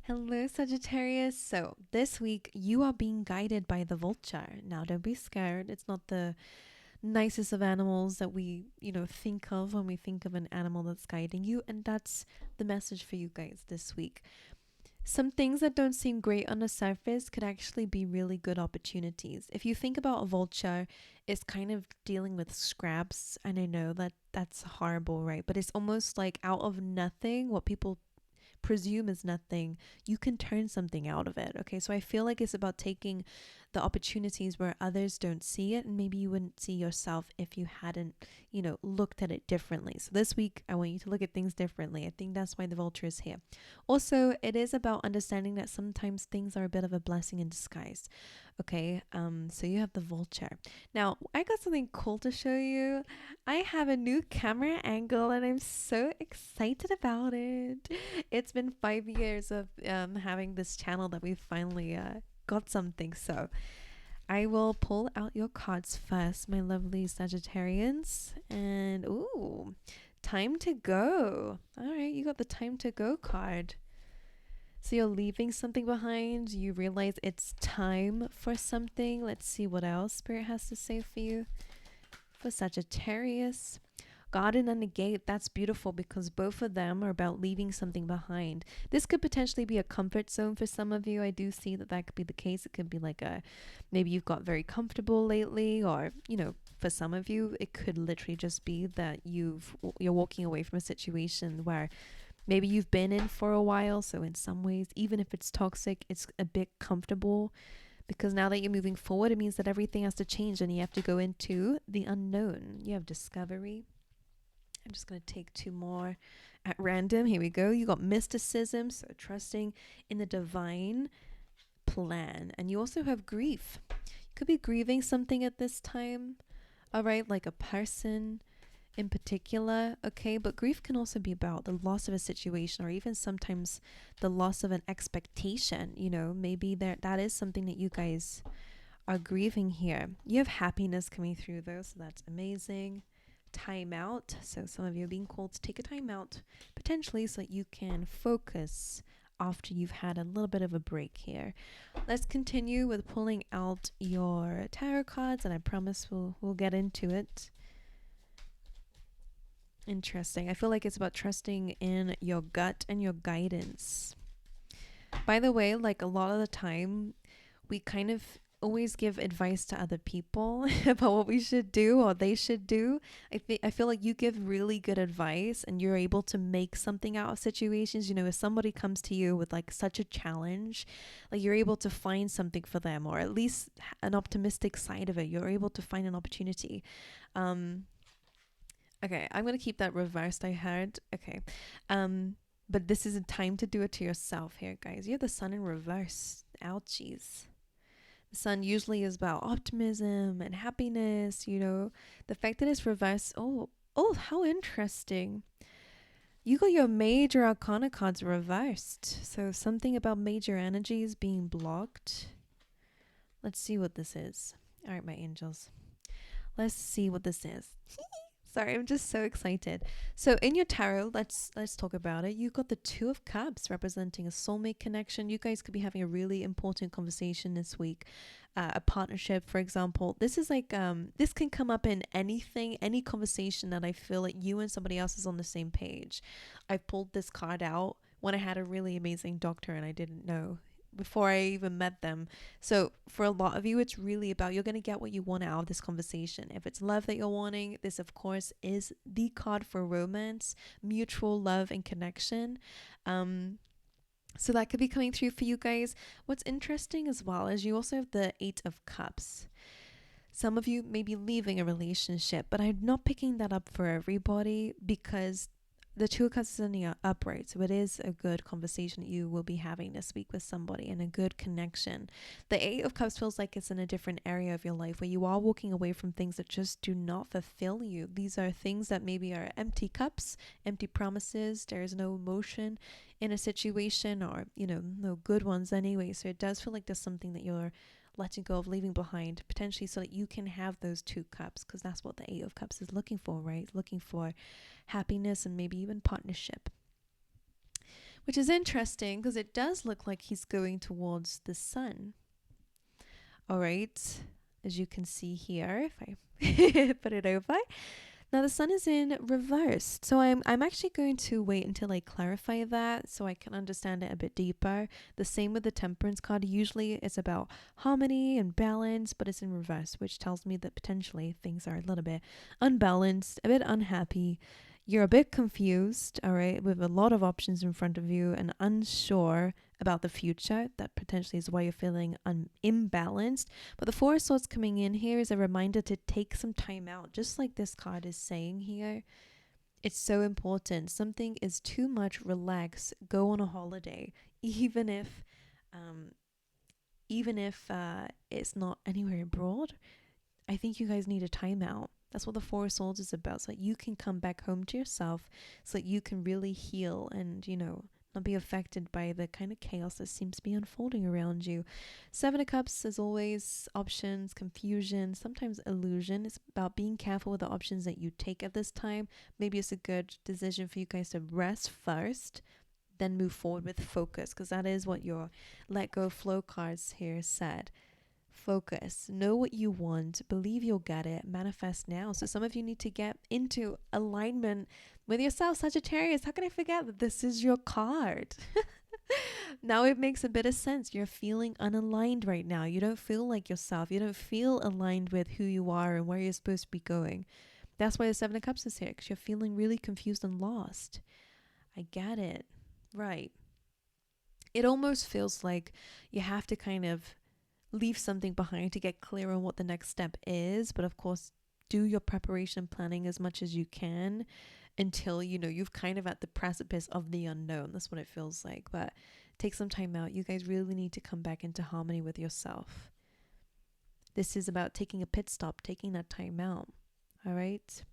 Hello, Sagittarius. So, this week you are being guided by the vulture. Now, don't be scared. It's not the nicest of animals that we think of when we think of an animal that's guiding you. And that's the message for you guys this week. Some things that don't seem great on the surface could actually be really good opportunities. If you think about a vulture, it's kind of dealing with scraps. And I know that that's horrible, right? But it's almost like out of nothing, what people presume is nothing, you can turn something out of it. Okay, so I feel like it's about taking the opportunities where others don't see it, and maybe you wouldn't see yourself if you hadn't, looked at it differently. So this week, I want you to look at things differently. I think that's why the vulture is here. Also, it is about understanding that sometimes things are a bit of a blessing in disguise. Okay, so you have the vulture. Now, I got something cool to show you. I have a new camera angle and I'm so excited about it. It's been 5 years of having this channel that we finally got something. So I will pull out your cards first, my lovely Sagittarians. And ooh, time to go. All right, you got the time to go card. So you're leaving something behind. You realize it's time for something. Let's see what else Spirit has to say for you. For Sagittarius, Garden and the Gate, that's beautiful because both of them are about leaving something behind. This could potentially be a comfort zone for some of you. I do see that that could be the case. It could be like maybe you've got very comfortable lately, or for some of you it could literally just be that you're walking away from a situation where maybe you've been in for a while. So in some ways, even if it's toxic, it's a bit comfortable, because now that you're moving forward, it means that everything has to change and you have to go into the unknown. You have discovery. I'm just going to take two more at random. Here we go. You got mysticism, so trusting in the divine plan. And you also have grief. You could be grieving something at this time. All right, like a person in particular, okay? But grief can also be about the loss of a situation, or even sometimes the loss of an expectation. Maybe that is something that you guys are grieving here. You have happiness coming through though, so that's amazing. Time out. So some of you are being called to take a time out, potentially, so that you can focus after you've had a little bit of a break here. Let's continue with pulling out your tarot cards, and I promise we'll get into it. Interesting. I feel like it's about trusting in your gut and your guidance. By the way, like a lot of the time, we kind of always give advice to other people about what we should do or they should do. I feel like you give really good advice and you're able to make something out of situations. If somebody comes to you with like such a challenge, like you're able to find something for them, or at least an optimistic side of it. You're able to find an opportunity. Okay, I'm going to keep that reversed, I heard. Okay. But this is a time to do it to yourself here, guys. You have the sun in reverse. Ouchies. The sun usually is about optimism and happiness, The fact that it's reversed, how interesting. You got your major arcana cards reversed. So something about major energies being blocked. Let's see what this is. All right, my angels. Let's see what this is. Sorry, I'm just so excited. So in your tarot, let's talk about it. You got the Two of Cups representing a soulmate connection. You guys could be having a really important conversation this week. A partnership, for example. This is like this can come up in anything, any conversation that I feel like you and somebody else is on the same page. I pulled this card out when I had a really amazing doctor and I didn't know before I even met them. So for a lot of you, it's really about, you're going to get what you want out of this conversation. If it's love that you're wanting, this of course is the card for romance, mutual love and connection. So that could be coming through for you guys. What's interesting as well is you also have the Eight of Cups. Some of you may be leaving a relationship, but I'm not picking that up for everybody, because the Two of Cups is in the upright, so it is a good conversation that you will be having this week with somebody, and a good connection. The Eight of Cups feels like it's in a different area of your life where you are walking away from things that just do not fulfill you. These are things that maybe are empty cups, empty promises. There is no emotion in a situation, or no good ones anyway. So it does feel like there's something that you're letting go of, leaving behind, potentially, so that you can have those two cups, because that's what the Eight of Cups is looking for, right? Looking for happiness and maybe even partnership. which is interesting because it does look like he's going towards the sun. All right, as you can see here, if I put it over. Now the sun is in reverse, so I'm actually going to wait until I clarify that so I can understand it a bit deeper. The same with the Temperance card. Usually it's about harmony and balance, but it's in reverse, which tells me that potentially things are a little bit unbalanced, a bit unhappy. You're a bit confused, all right, with a lot of options in front of you and unsure about the future. That potentially is why you're feeling imbalanced. But the Four of Swords coming in here is a reminder to take some time out, just like this card is saying here. It's so important. Something is too much, relax, go on a holiday, even if it's not anywhere abroad. I think you guys need a timeout. That's what the Four of Swords is about, so that you can come back home to yourself, so that you can really heal and, not be affected by the kind of chaos that seems to be unfolding around you. Seven of Cups, as always, options, confusion, sometimes illusion. It's about being careful with the options that you take at this time. Maybe it's a good decision for you guys to rest first, then move forward with focus, because that is what your let go flow cards here said. Focus, know what you want, believe you'll get it, manifest now. So some of you need to get into alignment with yourself, Sagittarius. How can I forget that this is your card? Now it makes a bit of sense. You're feeling unaligned right now. You don't feel like yourself. You don't feel aligned with who you are and where you're supposed to be going. That's why the Seven of Cups is here, because you're feeling really confused and lost. I get it. Right. It almost feels like you have to kind of leave something behind to get clear on what the next step is. But of course, do your preparation planning as much as you can until you've kind of at the precipice of the unknown. That's what it feels like. But take some time out. You guys really need to come back into harmony with yourself. This is about taking a pit stop, taking that time out. All right.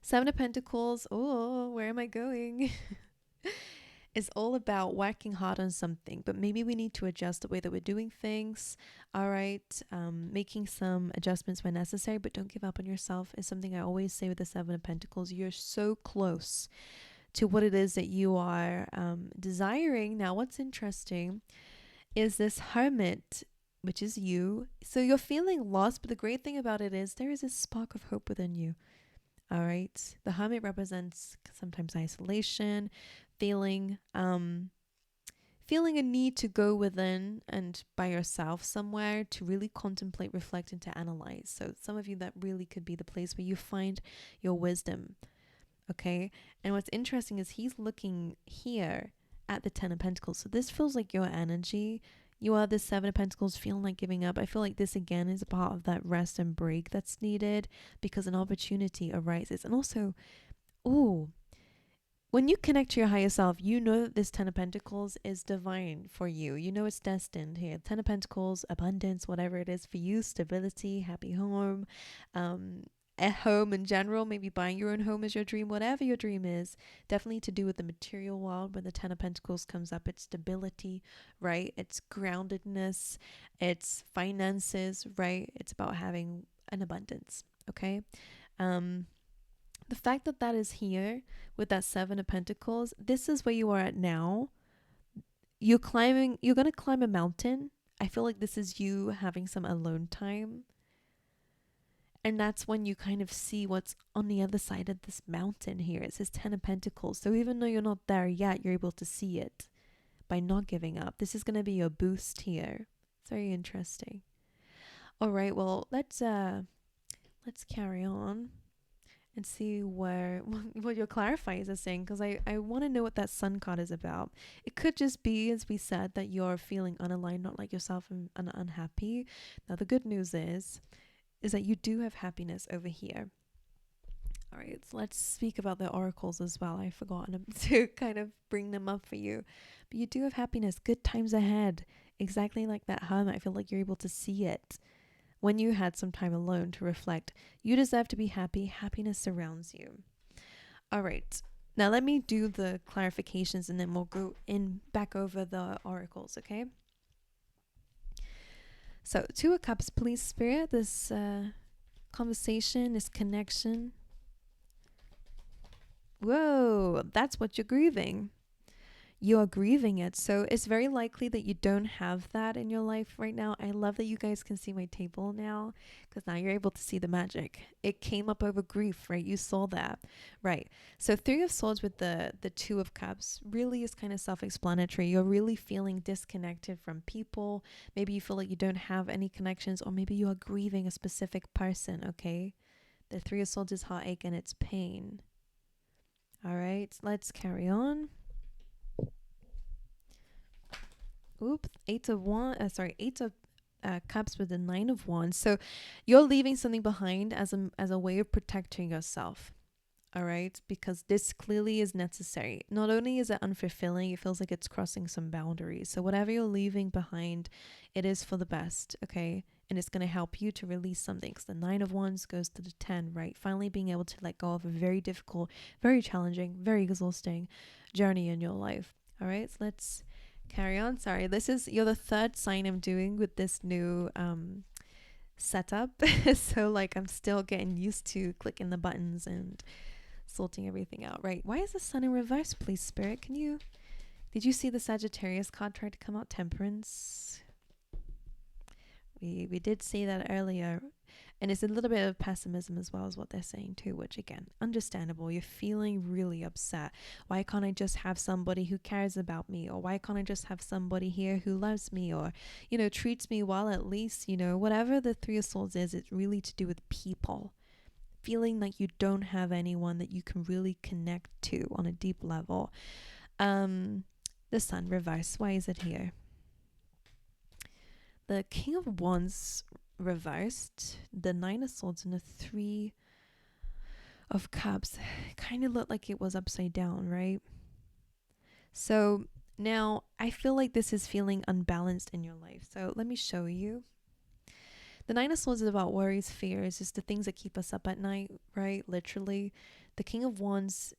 Seven of Pentacles. Oh, where am I going? Is all about working hard on something, but maybe we need to adjust the way that we're doing things. All right. Making some adjustments when necessary, but don't give up on yourself is something I always say with the Seven of Pentacles. You're so close to what it is that you are desiring. Now, what's interesting is this Hermit, which is you. So you're feeling lost, but the great thing about it is there is a spark of hope within you. All right. The Hermit represents sometimes isolation, feeling a need to go within and by yourself somewhere to really contemplate, reflect, and to analyze. So some of you, that really could be the place where you find your wisdom. Okay. And what's interesting is he's looking here at the Ten of Pentacles. So this feels like your energy. You are the Seven of Pentacles, feeling like giving up. I feel like this again is a part of that rest and break that's needed because an opportunity arises. And also, when you connect to your higher self, you know that this Ten of Pentacles is divine for you. You know it's destined here. Ten of Pentacles, abundance, whatever it is for you, stability, happy home, a home in general, maybe buying your own home is your dream, whatever your dream is, definitely to do with the material world. When the Ten of Pentacles comes up, it's stability, right? It's groundedness, it's finances, right? It's about having an abundance, okay? The fact that that is here with that Seven of Pentacles, this is where you are at now. You're going to climb a mountain. I feel like this is you having some alone time. And that's when you kind of see what's on the other side of this mountain here. It says Ten of Pentacles. So even though you're not there yet, you're able to see it by not giving up. This is going to be your boost here. It's very interesting. All right, well, let's carry on and see what your clarifiers are saying, because I want to know what that Sun card is about. It could just be, as we said, that you're feeling unaligned, not like yourself, and unhappy. Now, the good news is that you do have happiness over here. All right, so let's speak about the oracles as well. I've forgotten to kind of bring them up for you. But you do have happiness, good times ahead. Exactly like that Hermit. I feel like you're able to see it when you had some time alone to reflect. You deserve to be happy. Happiness surrounds you. All right. Now let me do the clarifications and then we'll go back over the oracles, okay? So, Two of Cups, please, Spirit, this conversation, this connection. Whoa, that's what you're grieving. you are grieving it. So it's very likely that you don't have that in your life right now. I love that you guys can see my table now, because now you're able to see the magic. It came up over grief, right? You saw that, right? So Three of Swords with the Two of Cups really is kind of self-explanatory. You're really feeling disconnected from people. Maybe you feel like you don't have any connections, or maybe you are grieving a specific person, okay? The Three of Swords is heartache and it's pain. All right, let's carry on. Oops, Eight of Cups with the Nine of Wands. So you're leaving something behind as a way of protecting yourself. All right, because this clearly is necessary. Not only is it unfulfilling, it feels like it's crossing some boundaries. So whatever you're leaving behind, it is for the best, okay? And it's going to help you to release something. Because the Nine of Wands goes to the 10, right? Finally being able to let go of a very difficult, very challenging, very exhausting journey in your life. All right, so let's carry on. Sorry, you're the third sign I'm doing with this new setup. So like I'm still getting used to clicking the buttons and sorting everything out, right? Why is the Sun in reverse, please, Spirit? Did you see the Sagittarius card try to come out? Temperance. We did see that earlier. And it's a little bit of pessimism as well as what they're saying too, which again, understandable. You're feeling really upset. Why can't I just have somebody who cares about me? Or why can't I just have somebody here who loves me or, treats me well at least, whatever the Three of Swords is, it's really to do with people. Feeling like you don't have anyone that you can really connect to on a deep level. The Sun reverse. Why is it here? The King of Wands reversed, the Nine of Swords, and the Three of Cups kind of looked like it was upside down, right? So now I feel like this is feeling unbalanced in your life. So let me show you. The Nine of Swords is about worries, fears, it's the things that keep us up at night, right? Literally. The King of Wands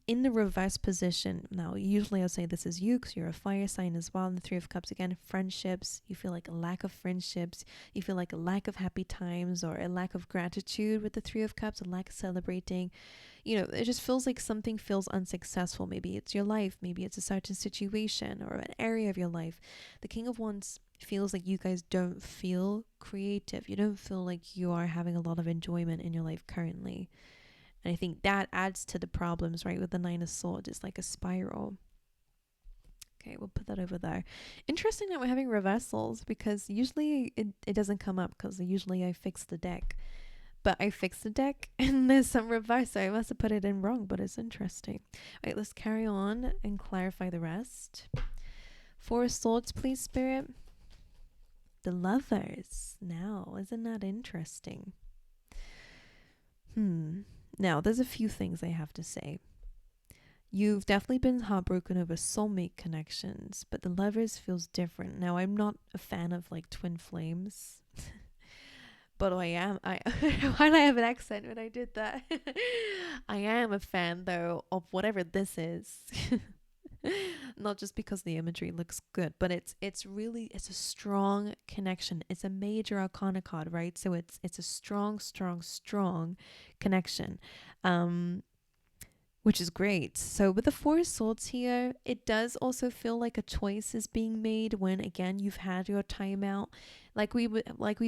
in the reverse position. Now, usually I'll say this is you because you're a fire sign as well. And the Three of Cups, again, friendships. You feel like a lack of friendships. You feel like a lack of happy times or a lack of gratitude with the Three of Cups, a lack of celebrating. It just feels like something feels unsuccessful. Maybe it's your life. Maybe it's a certain situation or an area of your life. The King of Wands feels like you guys don't feel creative. You don't feel like you are having a lot of enjoyment in your life currently. And I think that adds to the problems, right? With the Nine of Swords, it's like a spiral. Okay, we'll put that over there. Interesting that we're having reversals because usually it doesn't come up because usually I fix the deck. But I fixed the deck and there's some reverse, so I must have put it in wrong, but it's interesting. All right, let's carry on and clarify the rest. Four of Swords, please, Spirit. The Lovers. Now, isn't that interesting? Now, there's a few things I have to say. You've definitely been heartbroken over soulmate connections, but the Lovers feels different. Now, I'm not a fan of like twin flames, but I am. Why did I have an accent when I did that? I am a fan though of whatever this is. Not just because the imagery looks good, but it's a strong connection. It's a major arcana card, right? So it's a strong connection, which is great. So with the Four of Swords here, it does also feel like a choice is being made when again you've had your time out. Like we've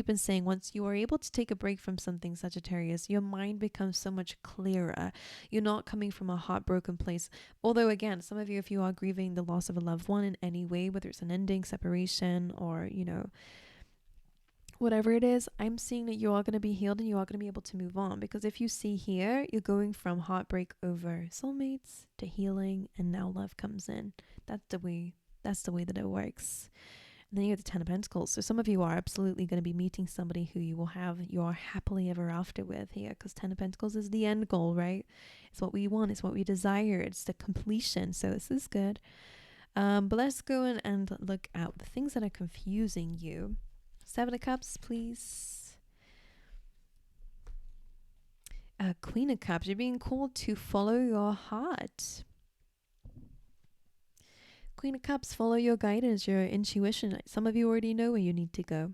been saying, once you are able to take a break from something, Sagittarius, your mind becomes so much clearer. You're not coming from a heartbroken place. Although again, some of you, if you are grieving the loss of a loved one in any way, whether it's an ending, separation, or whatever it is, I'm seeing that you are going to be healed and you are going to be able to move on. Because if you see here, you're going from heartbreak over soulmates to healing, and now love comes in. That's the way that it works. And then you have the Ten of Pentacles. So some of you are absolutely going to be meeting somebody who you will have your happily ever after with here, because Ten of Pentacles is the end goal, right? It's what we want. It's what we desire. It's the completion. So this is good. But let's go in and look at the things that are confusing you. Seven of Cups, please. Queen of Cups. You're being called to follow your heart. Queen of Cups, follow your guidance, your intuition. Some of you already know where you need to go.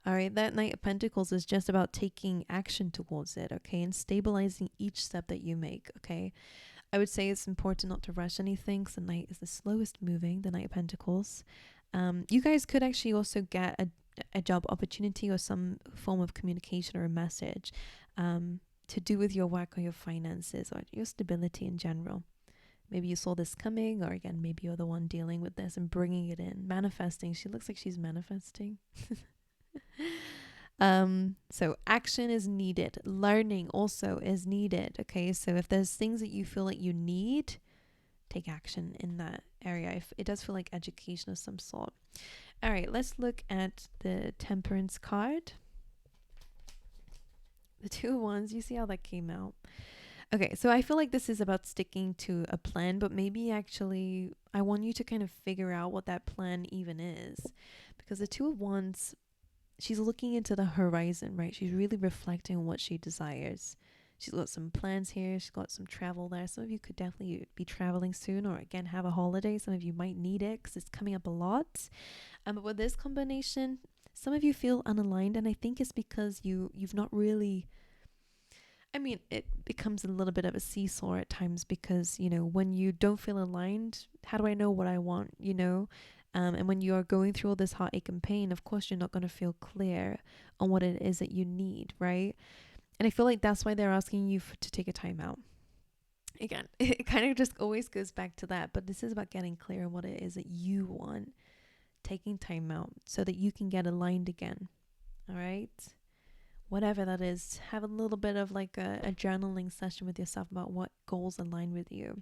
All right, that Knight of Pentacles is just about taking action towards it, okay, and stabilizing each step that you make, okay. I would say it's important not to rush anything, because the Knight is the slowest moving, the Knight of Pentacles. You guys could actually also get a job opportunity or some form of communication or a message to do with your work or your finances or your stability in general. Maybe you saw this coming, or again, maybe you're the one dealing with this and bringing it in, manifesting. She looks like she's manifesting. So action is needed. Learning also is needed. Okay, so if there's things that you feel like you need, take action in that area. If it does feel like education of some sort. All right, let's look at the Temperance card. The 2 of Wands. You see how that came out? Okay, so I feel like this is about sticking to a plan, but maybe actually I want you to kind of figure out what that plan even is. Because the 2 of Wands, she's looking into the horizon, right? She's really reflecting on what she desires. She's got some plans here. She's got some travel there. Some of you could definitely be traveling soon, or again, have a holiday. Some of you might need it because it's coming up a lot. But with this combination, some of you feel unaligned, and I think it's because you've not really... I mean, it becomes a little bit of a seesaw at times because, you know, when you don't feel aligned, how do I know what I want, you know? And when you are going through all this heartache and pain, of course, you're not going to feel clear on what it is that you need, right? And I feel like that's why they're asking you to take a time out. Again, it kind of just always goes back to that. But this is about getting clear on what it is that you want, taking time out so that you can get aligned again. All right? Whatever that is, have a little bit of like a journaling session with yourself about what goals align with you.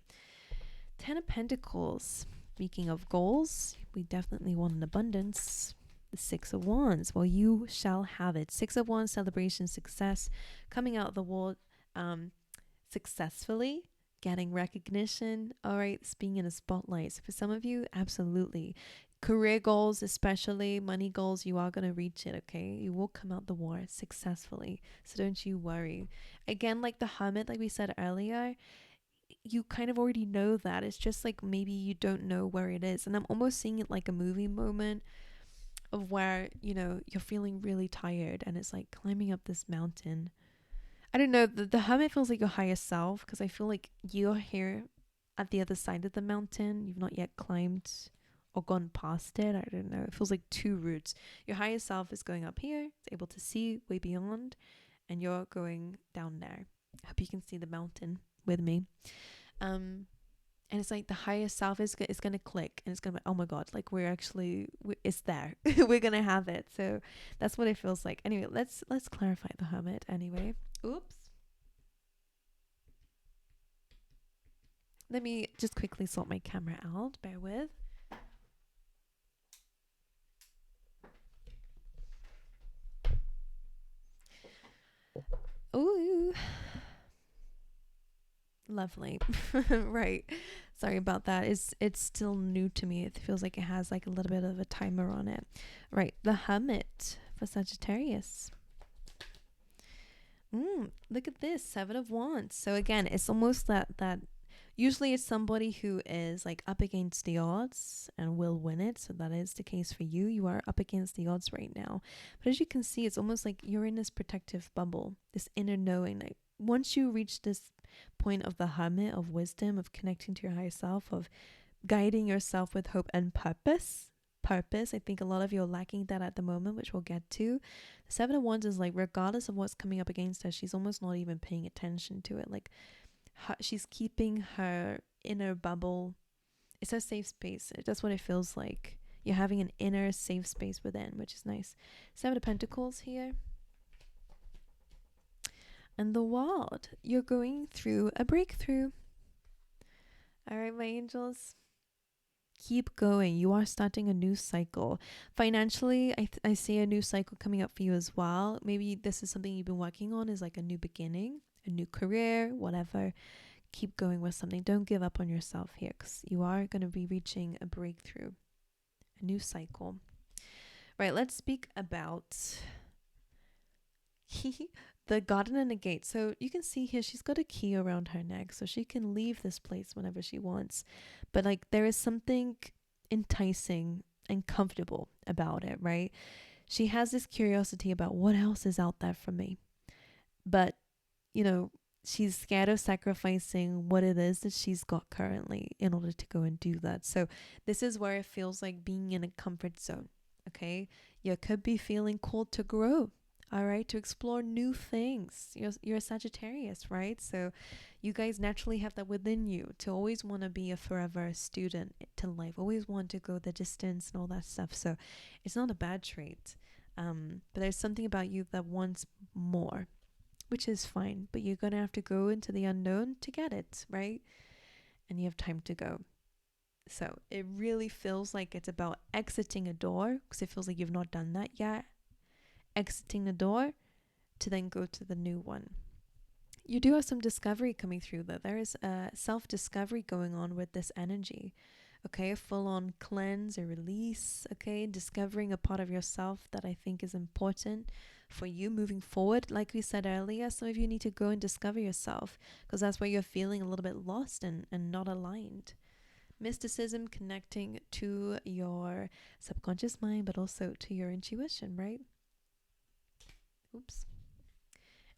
10 of Pentacles. Speaking of goals, we definitely want an abundance. The 6 of Wands. Well, you shall have it. 6 of Wands, celebration, success, coming out of the world successfully, getting recognition. All right, being in a spotlight. So for some of you, absolutely. Career goals, especially money goals, you are going to reach it, okay? You will come out the war successfully. So don't you worry. Again, like the Hermit, like we said earlier, you kind of already know that. It's just like maybe you don't know where it is. And I'm almost seeing it like a movie moment of where, you know, you're feeling really tired and it's like climbing up this mountain. I don't know. The Hermit feels like your higher self because I feel like you're here at the other side of the mountain. You've not yet climbed or gone past it. I don't know. It feels like 2 routes. Your higher self is going up here. It's able to see way beyond, and you're going down there. I hope you can see the mountain with me. And it's like the higher self is going to click, and it's going to be, oh my God, like it's there. We're going to have it. So that's what it feels like. Anyway, let's clarify the Hermit anyway. Oops. Let me just quickly sort my camera out. Bear with. Ooh. Lovely. Right. Sorry about that. It's still new to me. It feels like it has like a little bit of a timer on it. Right. The Hermit for Sagittarius. Look at this. 7 of Wands. So again, it's almost that usually it's somebody who is like up against the odds and will win it. So that is the case for you. You are up against the odds right now. But as you can see, it's almost like you're in this protective bubble, this inner knowing. Like once you reach this point of the Hermit, of wisdom, of connecting to your higher self, of guiding yourself with hope and purpose. I think a lot of you are lacking that at the moment, which we'll get to. The 7 of Wands is like, regardless of what's coming up against her, she's almost not even paying attention to it. Like she's keeping her inner bubble. It's a safe space. That's what it feels like. You're having an inner safe space within, which is nice. 7 of Pentacles here. And the World. You're going through a breakthrough. All right, my angels. Keep going. You are starting a new cycle. Financially, I see a new cycle coming up for you as well. Maybe this is something you've been working on, is like a new beginning, a new career, whatever. Keep going with something. Don't give up on yourself here, because you are going to be reaching a breakthrough, a new cycle. Right, let's speak about the Garden and the Gate. So you can see here, she's got a key around her neck, so she can leave this place whenever she wants. But like there is something enticing and comfortable about it, right? She has this curiosity about what else is out there for me. But, you know, she's scared of sacrificing what it is that she's got currently in order to go and do that. So this is where it feels like being in a comfort zone. Okay, you could be feeling called to grow, all right, to explore new things. You're a Sagittarius, right? So you guys naturally have that within you to always want to be a forever student to life, always want to go the distance and all that stuff. So it's not a bad trait, but there's something about you that wants more, which is fine, but you're gonna have to go into the unknown to get it, right? And you have time to go. So it really feels like it's about exiting a door, because it feels like you've not done that yet. Exiting the door to then go to the new one. You do have some discovery coming through, though. There is a self-discovery going on with this energy. Okay, a full-on cleanse, a release. Okay, discovering a part of yourself that I think is important for you moving forward. Like we said earlier, some of you need to go and discover yourself, because that's where you're feeling a little bit lost and not aligned. Mysticism connecting to your subconscious mind, but also to your intuition, right? Oops.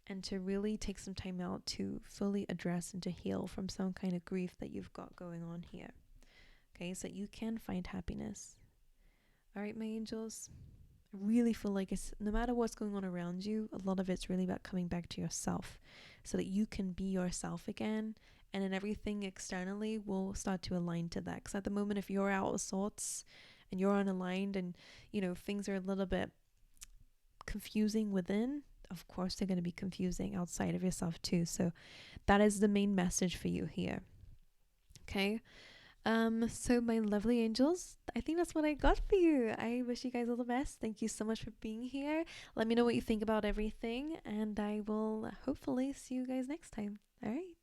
And to really take some time out to fully address and to heal from some kind of grief that you've got going on here. Okay, so you can find happiness. All right, my angels. I really feel like it's no matter what's going on around you, a lot of it's really about coming back to yourself so that you can be yourself again, and then everything externally will start to align to that. Because at the moment, if you're out of sorts and you're unaligned and, you know, things are a little bit confusing within, of course they're going to be confusing outside of yourself too. So that is the main message for you here. Okay. So my lovely angels, I think that's what I got for you. I wish you guys all the best. Thank you so much for being here. Let me know what you think about everything, and I will hopefully see you guys next time. All right.